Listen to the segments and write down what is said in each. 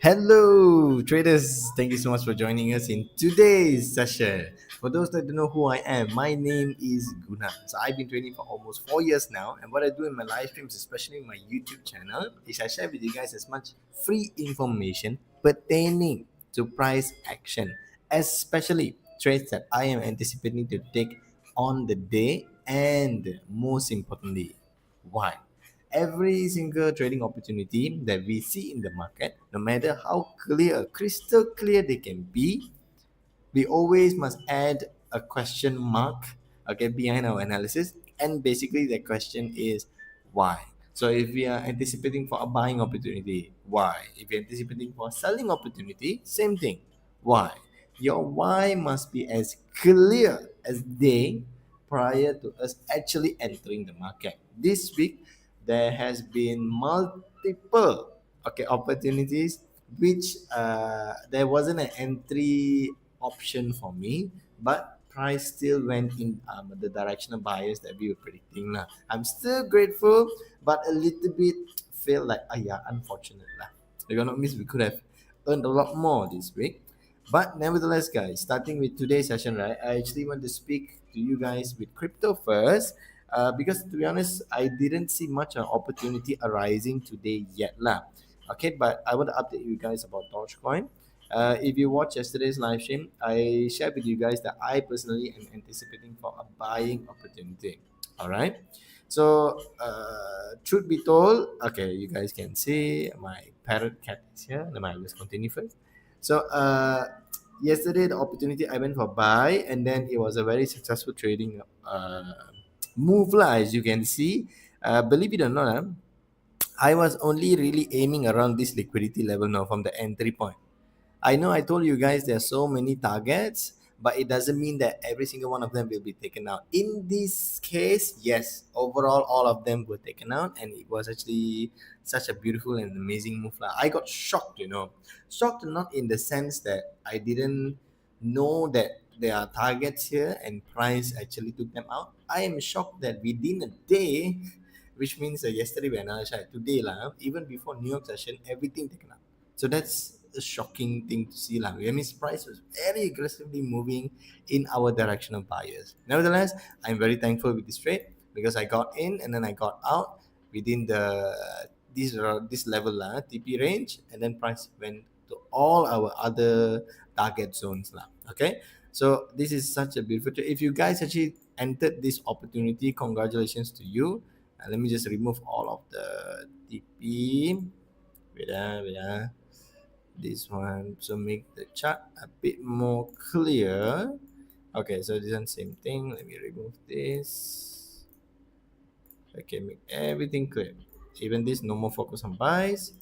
Hello, traders. Thank you so much for joining us in today's session. For those that don't know who I am, my name is Guna. So I've been trading for almost 4 years now, and what I do in my live streams, especially in my YouTube channel, is I share with you guys as much free information pertaining to price action, especially trades that I am anticipating to take on the day, and most importantly, why. Every single trading opportunity that we see in the market, no matter how clear, crystal clear they can be, we always must add a question mark, okay, behind our analysis. And basically the question is why. So if we are anticipating for a buying opportunity, why? If you're anticipating for a selling opportunity, same thing, why. Your why must be as clear as day prior to us actually entering the market. This week there has been multiple, okay, opportunities which there wasn't an entry option for me, but price still went in the direction of buyers that we were predicting lah. I'm still grateful, but a little bit feel like yeah, unfortunate lah. You gonna miss, we could have earned a lot more this week. But nevertheless, guys, starting with today's session, right, I actually want to speak to you guys with crypto first. Because to be honest, I didn't see much an opportunity arising today yet lah. Okay, but I want to update you guys about Dogecoin. If you watch yesterday's live stream, I shared with you guys that I personally am anticipating for a buying opportunity. All right. So, truth be told, okay, you guys can see my parrot cat is here. Let me just continue first. So, yesterday the opportunity I went for buy, and then it was a very successful trading move lah, as you can see. Believe it or not, I was only really aiming around this liquidity level now from the entry point. I know I told you guys there are so many targets, but it doesn't mean that every single one of them will be taken out. In this case, yes, overall, all of them were taken out, and it was actually such a beautiful and amazing move. I got shocked, shocked not in the sense that I didn't know that there are targets here and price actually took them out. I am shocked that within a day, which means yesterday when I said today, even before New York session, everything taken out. So that's a shocking thing to see. I mean, price was very aggressively moving in our direction of buyers. Nevertheless, I'm very thankful with this trade because I got in and then I got out within the this level TP range, and then price went to all our other target zones Okay, so this is such a beautiful trade. If you guys actually entered this opportunity, congratulations to you. Let me just remove all of the TP. Wait, this one, so make the chart a bit more clear. Okay, so this one same thing. Let me remove this. Okay, make everything clear. Even this, no more focus on buys.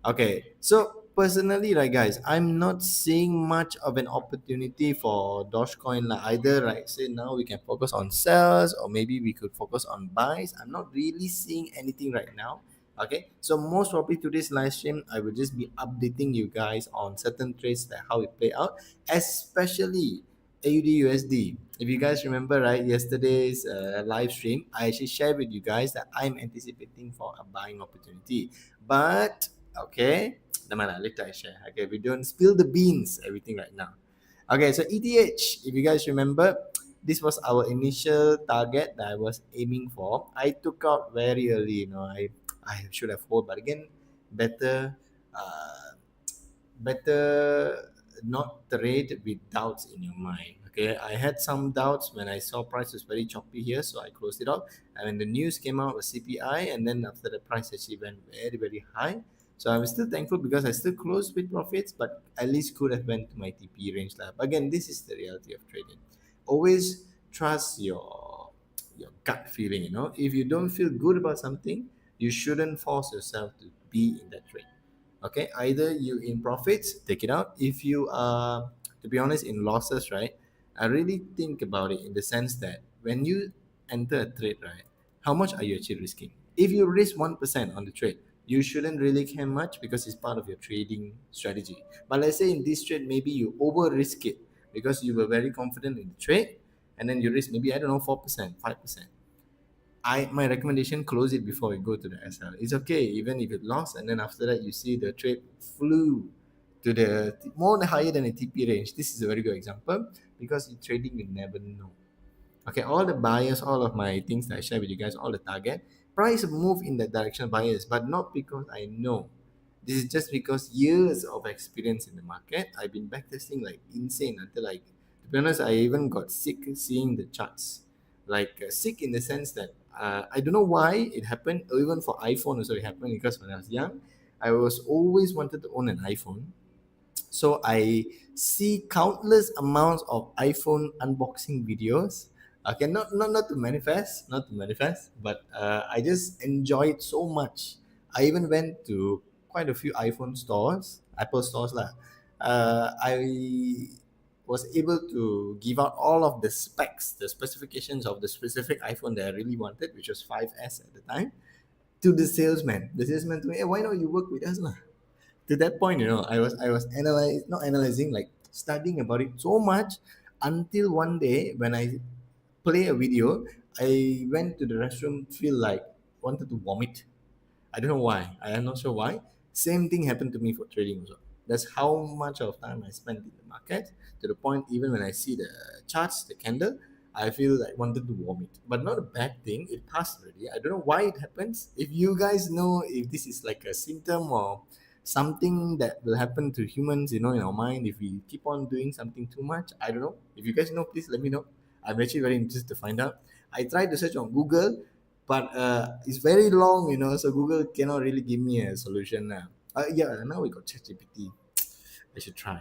Okay, so personally, right, guys, I'm not seeing much of an opportunity for Dogecoin either. Right, say now we can focus on sells, or maybe we could focus on buys. I'm not really seeing anything right now. Okay, so most probably today's live stream, I will just be updating you guys on certain trades that how it play out, especially AUD USD. If you guys remember, right, yesterday's live stream, I actually shared with you guys that I'm anticipating for a buying opportunity. But okay, later I share. Okay, we don't spill the beans, everything right now. Okay, so ETH, if you guys remember, this was our initial target that I was aiming for. I took out very early, I should have hold, but again, better better not trade with doubts in your mind. Okay, I had some doubts when I saw price was very choppy here, so I closed it off. And when the news came out with CPI, and then after the price actually went very, very high. So I'm still thankful because I still closed with profits, but at least could have went to my TP range. Again, this is the reality of trading. Always trust your gut feeling. If you don't feel good about something, you shouldn't force yourself to be in that trade. Okay, either you in profits, take it out. If you are, to be honest, in losses, right, I really think about it in the sense that when you enter a trade, right, how much are you actually risking? If you risk 1% on the trade, you shouldn't really care much because it's part of your trading strategy. But let's say in this trade, maybe you over risk it because you were very confident in the trade, and then you risk maybe, I don't know, 4%, 5%. My recommendation, close it before you go to the SL. It's okay even if it lost, and then after that you see the trade flew to the more higher than the TP range. This is a very good example because in trading you never know. Okay, all the buyers, all of my things that I share with you guys, all the target price move in that direction buyers, but not because I know. This is just because years of experience in the market. I've been backtesting like insane until like, to be honest, I even got sick seeing the charts. Like sick in the sense that I don't know why it happened. Or even for iPhone also it happened because when I was young, I was always wanted to own an iPhone, so I see countless amounts of iPhone unboxing videos. Okay, not to manifest, not to manifest, but I just enjoy it so much. I even went to quite a few iPhone stores, Apple stores lah. I was able to give out all of the specs, the specifications of the specific iPhone that I really wanted, which was 5S at the time, to the salesman. The salesman told me, hey, why not you work with us lah? To that point, I was not analyzing, like studying about it so much until one day when I play a video, I went to the restroom, feel like wanted to vomit. I don't know why. I am not sure why. Same thing happened to me for trading also. That's how much of time I spent in the market, to the point even when I see the charts, the candle, I feel like wanted to vomit. But not a bad thing. It passed already. I don't know why it happens. If you guys know if this is like a symptom or something that will happen to humans, in our mind if we keep on doing something too much. I don't know. If you guys know, please let me know. I'm actually very interested to find out. I tried to search on Google, but it's very long, so Google cannot really give me a solution now. Yeah, now we got ChatGPT. I should try.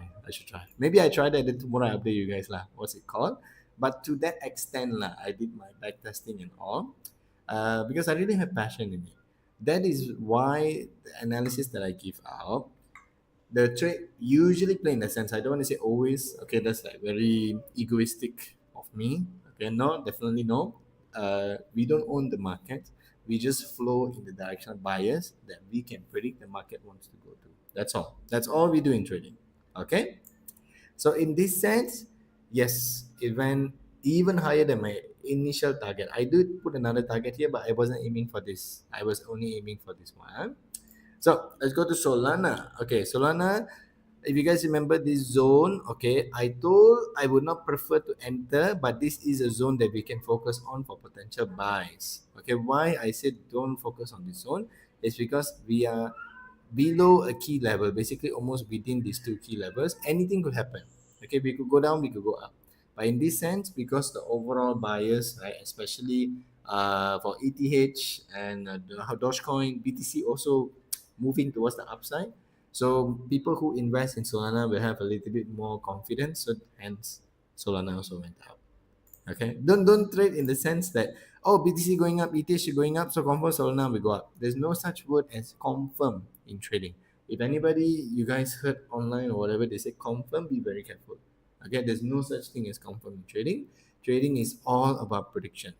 Maybe I try that, then tomorrow I update you guys lah. What's it called? But to that extent lah, I did my back testing and all, because I really have passion in it. That is why the analysis that I give out, the trade usually play in the sense. I don't want to say always. Okay, that's like very egoistic of me. Okay, no, definitely no. We don't own the market. We just flow in the direction of buyers that we can predict the market wants to go to. That's all. That's all we do in trading. Okay. So in this sense, yes, it went even higher than my initial target. I did put another target here, but I wasn't aiming for this. I was only aiming for this one. So let's go to Solana. Okay, Solana, if you guys remember this zone, okay, I told I would not prefer to enter, but this is a zone that we can focus on for potential buys. Okay, why I said don't focus on this zone is because we are below a key level, basically almost within these two key levels. Anything could happen. Okay, we could go down, we could go up. But in this sense, because the overall buyers, right, especially for ETH and Dogecoin, BTC also moving towards the upside. So people who invest in Solana will have a little bit more confidence. So hence Solana also went up. Okay. Don't trade in the sense that, oh, BTC going up, ETH going up, so confirm Solana will go up. There's no such word as confirm in trading. If anybody you guys heard online or whatever they say confirm, be very careful. Okay, there's no such thing as confirm in trading. Trading is all about prediction.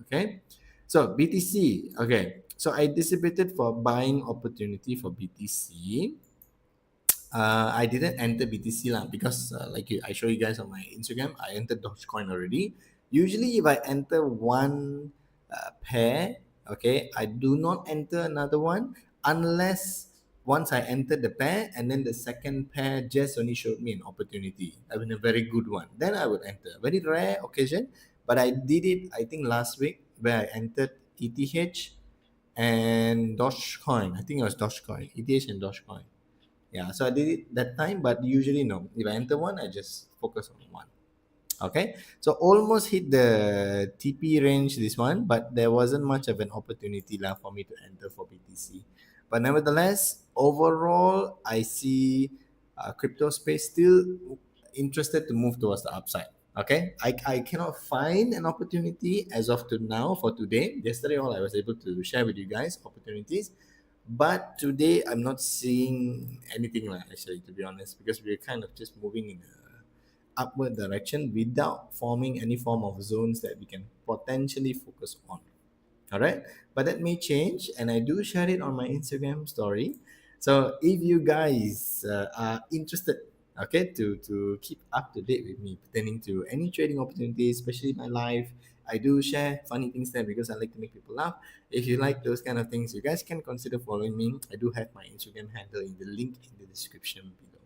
Okay. So BTC. Okay. So I anticipated for buying opportunity for BTC. I didn't enter BTC lah because I show you guys on my Instagram, I entered Dogecoin already. Usually, if I enter one pair, okay, I do not enter another one unless once I entered the pair and then the second pair just only showed me an opportunity. I mean, a very good one. Then I would enter. Very rare occasion, but I did it. I think last week where I entered ETH and Dogecoin. I think it was Dogecoin, ETH and Dogecoin. Yeah, so I did it that time, but usually no. If I enter one, I just focus on one. Okay, so almost hit the TP range this one, but there wasn't much of an opportunity left for me to enter for BTC. But nevertheless, overall, I see crypto space still interested to move towards the upside. Okay, I cannot find an opportunity as of to now for today. Yesterday, all I was able to share with you guys opportunities, but today I'm not seeing anything like actually, to be honest, because we're kind of just moving in a upward direction without forming any form of zones that we can potentially focus on. All right, but that may change, and I do share it on my Instagram story. So if you guys are interested, okay, to keep up to date with me pertaining to any trading opportunities, especially my life, I do share funny things there because I like to make people laugh. If you like those kind of things, you guys can consider following me. I do have my Instagram handle in the link in the description below.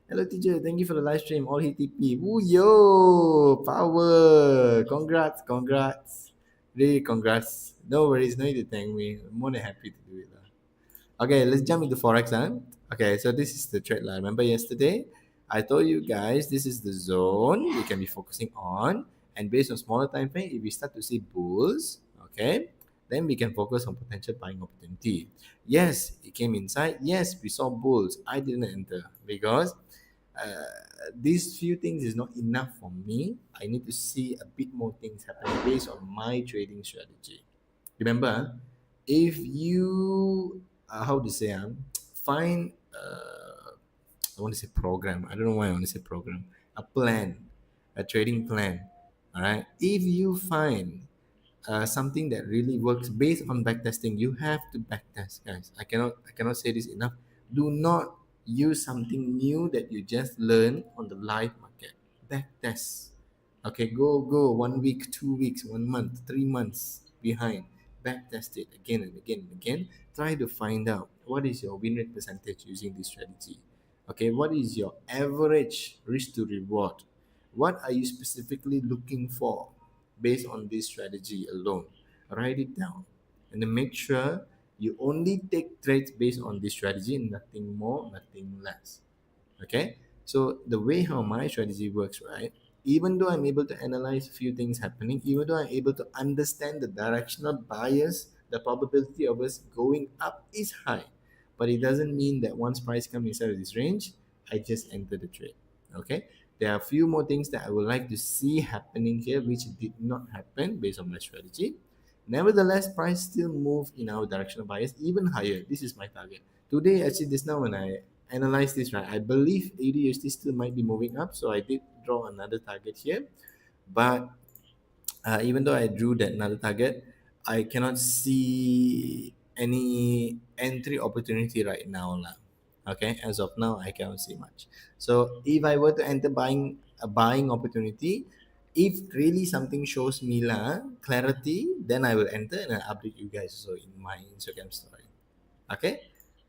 Hello, teacher. Thank you for the live stream. All HTTP. Woo yo, power. Congrats, congrats. Really, congrats. No worries. No need to thank me. I'm more than happy to do it. Lah. Okay, let's jump into Forex. Huh? Okay, so this is the trade line. Remember yesterday, I told you guys this is the zone we can be focusing on. And based on smaller time frame, if we start to see bulls, okay, then we can focus on potential buying opportunity. Yes, it came inside. Yes, we saw bulls. I didn't enter because these few things is not enough for me. I need to see a bit more things happening based on my trading strategy. Remember, if you how to say find I want to say program. I don't know why I want to say program. A plan, a trading plan. All right. If you find something that really works based on backtesting, you have to backtest, guys. I cannot say this enough. Do not use something new that you just learned on the live market. Backtest. Okay, go 1 week, 2 weeks, 1 month, 3 months behind. Backtest it again and again and again. Try to find out what is your win rate percentage using this strategy. Okay, what is your average risk to reward? What are you specifically looking for based on this strategy alone? Write it down and then make sure you only take trades based on this strategy, nothing more, nothing less. Okay, so the way how my strategy works, right? Even though I'm able to analyze a few things happening, even though I'm able to understand the directional bias, the probability of us going up is high, but it doesn't mean that once price comes inside of this range, I just enter the trade. Okay, there are a few more things that I would like to see happening here which did not happen based on my strategy. Nevertheless, price still move in our directional bias even higher. This is my target today. Actually, just now when I analyze this, right, I believe ADHD still might be moving up, so I did draw another target here. But even though I drew that another target, I cannot see any entry opportunity right now lah. Okay, as of now I cannot see much. So if I were to enter buying a buying opportunity, if really something shows me lah clarity, then I will enter and I update you guys so in my Instagram story. Okay.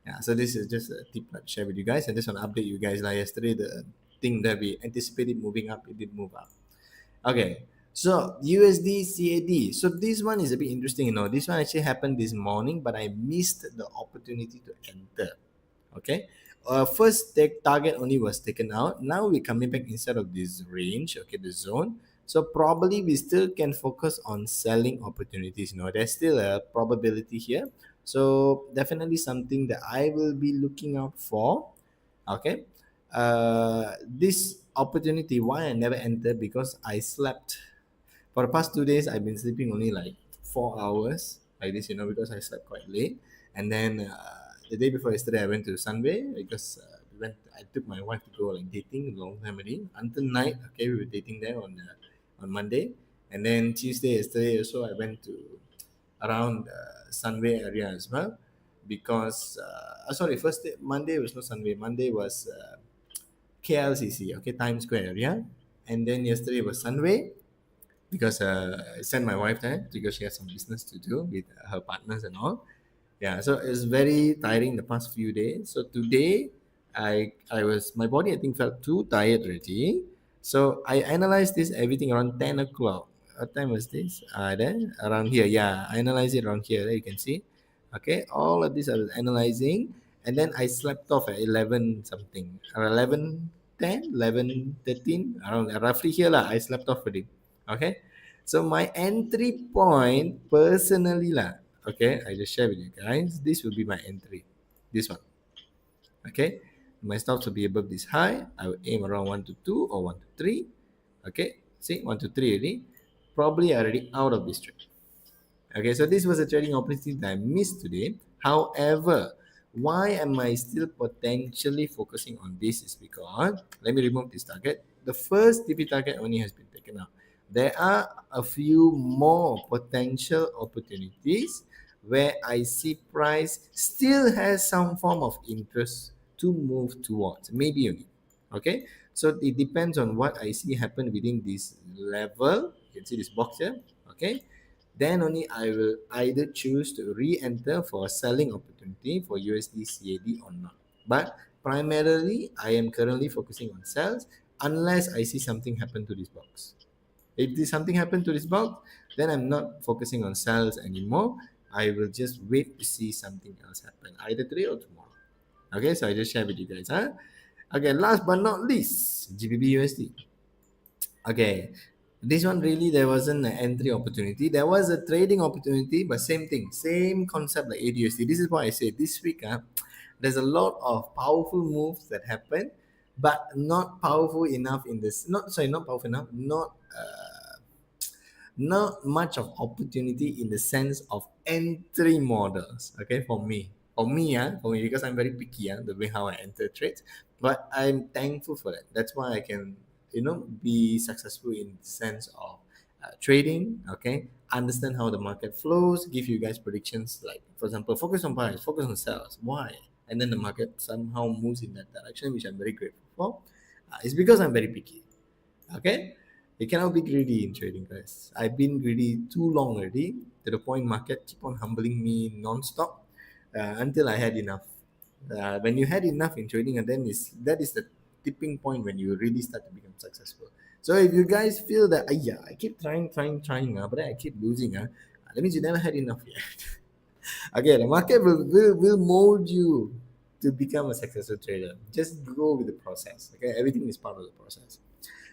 Yeah, so this is just a tip to share with you guys. I just want to update you guys. Like yesterday, the thing that we anticipated moving up, it did move up. Okay, so USD CAD. So this one is a bit interesting. This one actually happened this morning, but I missed the opportunity to enter. Okay, first target only was taken out. Now we're coming back inside of this range. Okay, the zone. So probably we still can focus on selling opportunities. There's still a probability here. So definitely something that I will be looking out for. Okay, this opportunity, why I never entered, because I slept for the past 2 days. I've been sleeping only like 4 hours like this, because I slept quite late. And then the day before yesterday I went to Sunway because I took my wife to go like dating long time already until night. Okay, we were dating there on Monday. And then Tuesday yesterday also I went to around Sunway area as well, because sorry, first day, Monday was not Sunway. Monday was KLCC, okay, Times Square area. And then yesterday was Sunway because I sent my wife there because she has some business to do with her partners and all. Yeah, so it's very tiring the past few days. So today, I was my body I think felt too tired already. So I analyzed this everything around 10 o'clock. What time was this? Then around here, yeah, I analyzed it around here. There you can see. Okay, all of this I was analyzing, and then I slept off at 11 something, or 11:10, 11:13, around roughly here lah. I slept off already. Okay, so my entry point personally lah. Okay, I just share with you guys. This will be my entry. This one. Okay, my stops will be above this high. I will aim around 1 to 2 or 1 to 3. Okay, see 1 to 3 already. Probably already out of this trade. Okay, so this was a trading opportunity that I missed today. However, why am I still potentially focusing on this is because, let me remove this target. The first TP target only has been taken out. There are a few more potential opportunities where I see price still has some form of interest to move towards, maybe only. Okay, so it depends on what I see happen within this level. You can see this box here. Okay, then only I will either choose to re-enter for a selling opportunity for USD CAD or not. But primarily I am currently focusing on sales unless I see something happen to this box. If there's something happen to this box, then I'm not focusing on sales anymore. I will just wait to see something else happen either today or tomorrow. Okay, so I just share with you guys. Huh? Okay, last but not least, GBP USD. Okay, this one really there wasn't an entry opportunity. There was a trading opportunity, but same thing, same concept like ADUSD. This is why I say this week, there's a lot of powerful moves that happen, but not powerful enough in this. Not powerful enough. Not much of opportunity in the sense of entry models. Okay, for me, because I'm very picky, the way how I enter trades. But I'm thankful for that. That's why I can, be successful in the sense of trading. Okay, understand how the market flows, give you guys predictions. Like for example, focus on buyers, focus on sales. Why? And then the market somehow moves in that direction, which I'm very grateful for. It's because I'm very picky. Okay, you cannot be greedy in trading, guys. I've been greedy too long already, to the point market keep on humbling me non-stop, until I had enough. When you had enough in trading, and then that is the tipping point when you really start to become successful. So if you guys feel that, yeah, I keep trying, but then I keep losing, that means you never had enough yet. Okay, the market will mold you to become a successful trader. Just go with the process. Okay, everything is part of the process.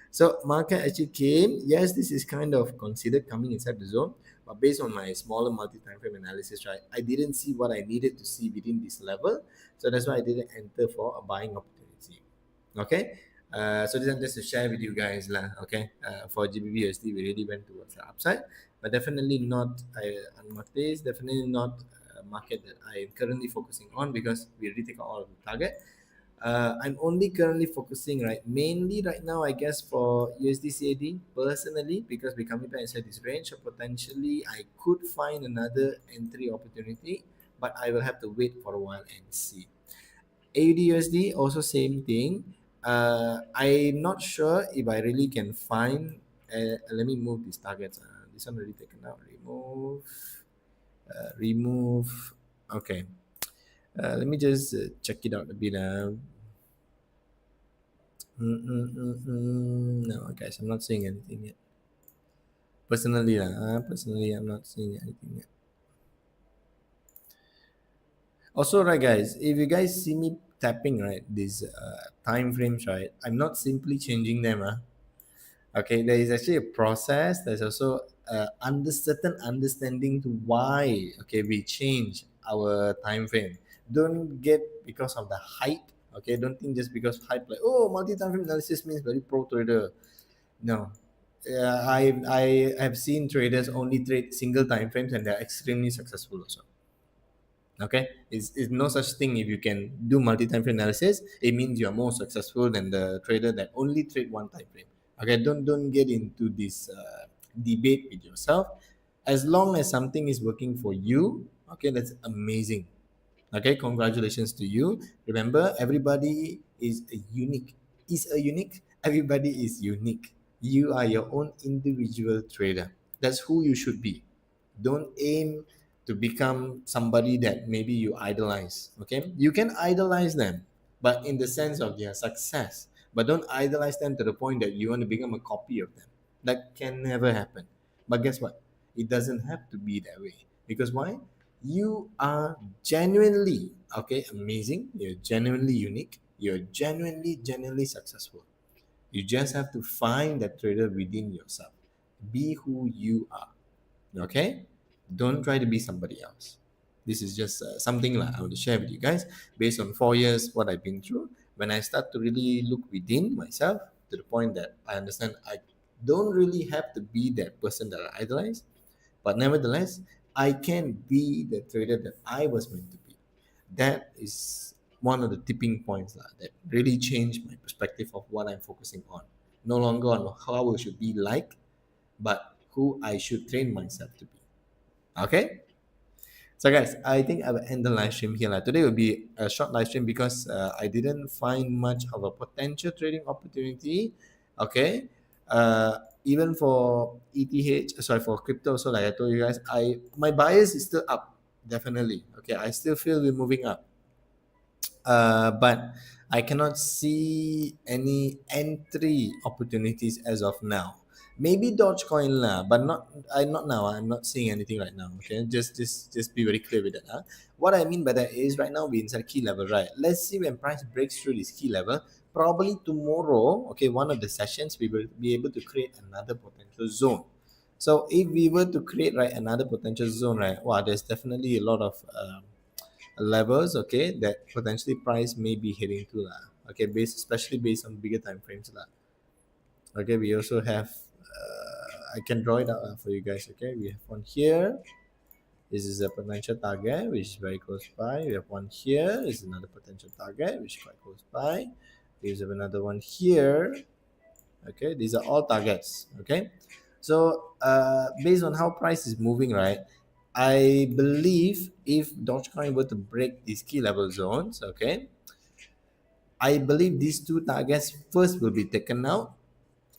So market actually came. Yes, this is kind of considered coming inside the zone, but based on my smaller multi-time frame analysis, right, I didn't see what I needed to see within this level. So that's why I didn't enter for a buying opportunity. Okay. So this is just to share with you guys lah. Okay. For GBP USD, we really went towards the upside, but definitely not on market. Definitely not a market that I am currently focusing on because we already take out all of the target. I'm only currently focusing mainly right now, I guess, for USD CAD personally, because we're coming back inside this range. So potentially I could find another entry opportunity, but I will have to wait for a while and see. AUD USD also same thing. I'm not sure if I really can find. Let me move these targets. This one already taken out. Remove. Remove. Okay. Let me just check it out a bit. No, guys, I'm not seeing anything yet. Personally, I'm not seeing anything yet. Also, right, guys, if you guys see me tapping these time frames, right, I'm not simply changing them. Okay, there is actually a process. There's also certain understanding to why we change our time frame. Don't get because of the hype. Okay, don't think just because hype like, oh, multi time frame analysis means very pro trader. No, I have seen traders only trade single time frames and they're extremely successful also. Okay, it's no such thing. If you can do multi-time frame analysis, it means you are more successful than the trader that only trade one time frame. Okay, don't get into this debate with yourself. As long as something is working for you, okay, that's amazing. Okay, congratulations to you. Remember, everybody is a unique. Everybody is unique. You are your own individual trader. That's who you should be. Don't aim to become somebody that maybe you idolize. Okay, you can idolize them, but in the sense of their success. But don't idolize them to the point that you want to become a copy of them. That can never happen. But guess what? It doesn't have to be that way. Because why? You are genuinely amazing. You're genuinely unique. You're genuinely successful. You just have to find that trader within yourself. Be who you are. Okay, don't try to be somebody else. This is just something like I want to share with you guys based on 4 years what I've been through. When I start to really look within myself, to the point that I understand I don't really have to be that person that I idolize, but nevertheless I can be the trader that I was meant to be. That is one of the tipping points that really changed my perspective of what I'm focusing on. No longer on how I should be like, but who I should train myself to be. Okay. So guys, I think I will end the live stream here. Today will be a short live stream because I didn't find much of a potential trading opportunity. Okay. Even for ETH, sorry, for crypto, so like I told you guys, my bias is still up, definitely. Okay, I still feel we're moving up. But I cannot see any entry opportunities as of now. Maybe Dogecoin lah, but not now. I'm not seeing anything right now. Okay, just be very clear with that. Huh? What I mean by that is right now we're inside key level, right? Let's see when price breaks through this key level. Probably tomorrow, okay, one of the sessions we will be able to create another potential zone. So if we were to create right another potential zone, right, wow, there's definitely a lot of levels, okay, that potentially price may be hitting to lah. Okay, especially based on bigger time frames lah. Okay, we also have I can draw it out for you guys. Okay, we have one here. This is a potential target which is very close by. We have one here. This is another potential target which is quite close by. We have another one here. Okay, these are all targets. Okay, so based on how price is moving, right, I believe if Dogecoin were to break these key level zones, okay, I believe these two targets first will be taken out.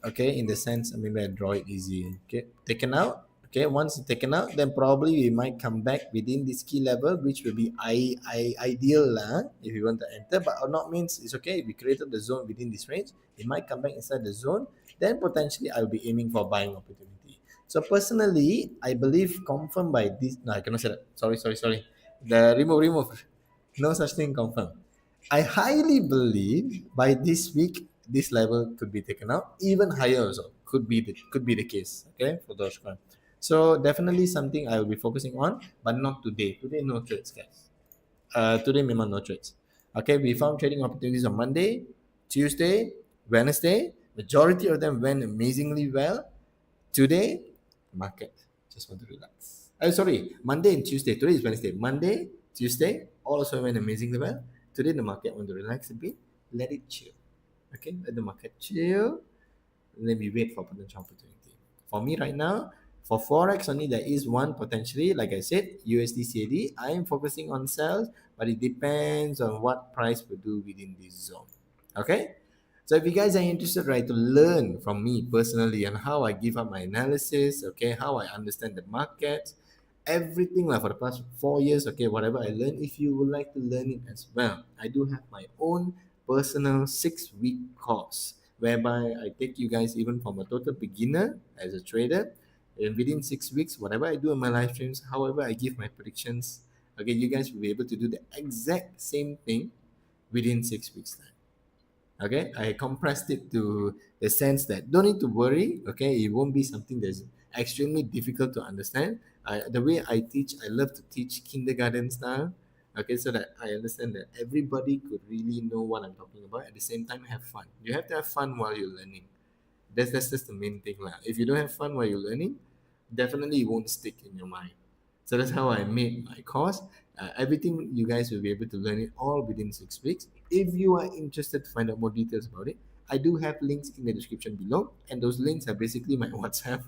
Okay, in the sense, maybe I draw it easy. Okay, taken out. Okay, once it's taken out, then probably we might come back within this key level, which will be ideal lah if you want to enter. But or not means it's okay. If we created the zone within this range, it might come back inside the zone. Then potentially I'll be aiming for buying opportunity. So personally, I believe confirmed by this. No, I cannot say that. Sorry. The remove. No such thing confirmed. I highly believe by this week this level could be taken out, even higher also could be the case. Okay, for Dogecoin. So definitely something I will be focusing on, but not today. Today no trades, guys. Today memang no trades. Okay, we found trading opportunities on Monday, Tuesday, Wednesday. Majority of them went amazingly well. Today, market just want to relax. Sorry, Monday and Tuesday. Today is Wednesday. Monday, Tuesday, all also went amazingly well. Today, the market want to relax a bit. Let it chill. Okay, let the market chill. Let me wait for potential opportunity. For me right now, for Forex only there is one potentially, like I said, USD CAD. I am focusing on sales, but it depends on what price will do within this zone. Okay? So if you guys are interested, right, to learn from me personally and how I give up my analysis, okay, how I understand the market, everything like for the past 4 years, okay, whatever I learned, if you would like to learn it as well, I do have my own personal 6-week course whereby I take you guys even from a total beginner as a trader. And within 6 weeks, whatever I do in my live streams, however I give my predictions, okay, you guys will be able to do the exact same thing within 6 weeks time. Okay, I compressed it to the sense that don't need to worry. Okay, it won't be something that's extremely difficult to understand. The way I teach, I love to teach kindergarten style. Okay, so that I understand that everybody could really know what I'm talking about. At the same time, have fun. You have to have fun while you're learning. That's just the main thing lah. If you don't have fun while you're learning, definitely it won't stick in your mind. So that's how I made my course. Everything you guys will be able to learn it all within 6 weeks. If you are interested to find out more details about it, I do have links in the description below, and those links are basically my WhatsApp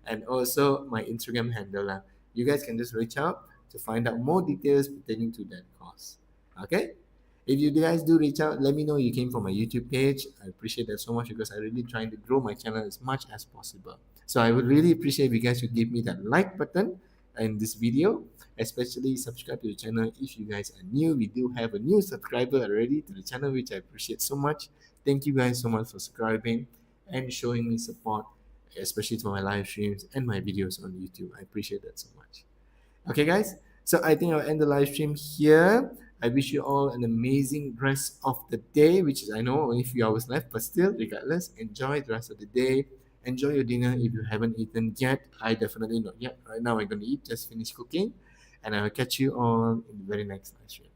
and also my Instagram handle. You guys can just reach out to find out more details pertaining to that course. Okay? If you guys do reach out, let me know you came from my YouTube page. I appreciate that so much because I really trying to grow my channel as much as possible. So I would really appreciate if you guys would give me that like button in this video, especially subscribe to the channel if you guys are new. We do have a new subscriber already to the channel, which I appreciate so much. Thank you guys so much for subscribing and showing me support, especially to my live streams and my videos on YouTube. I appreciate that so much. Okay, guys. So I think I'll end the live stream here. I wish you all an amazing rest of the day, which is I know only a few hours left, but still, regardless, enjoy the rest of the day. Enjoy your dinner if you haven't eaten yet. I definitely not yet. Right now, I'm going to eat, just finish cooking, and I'll catch you on in the very next live stream.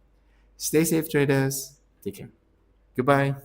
Stay safe, traders. Take care. Goodbye.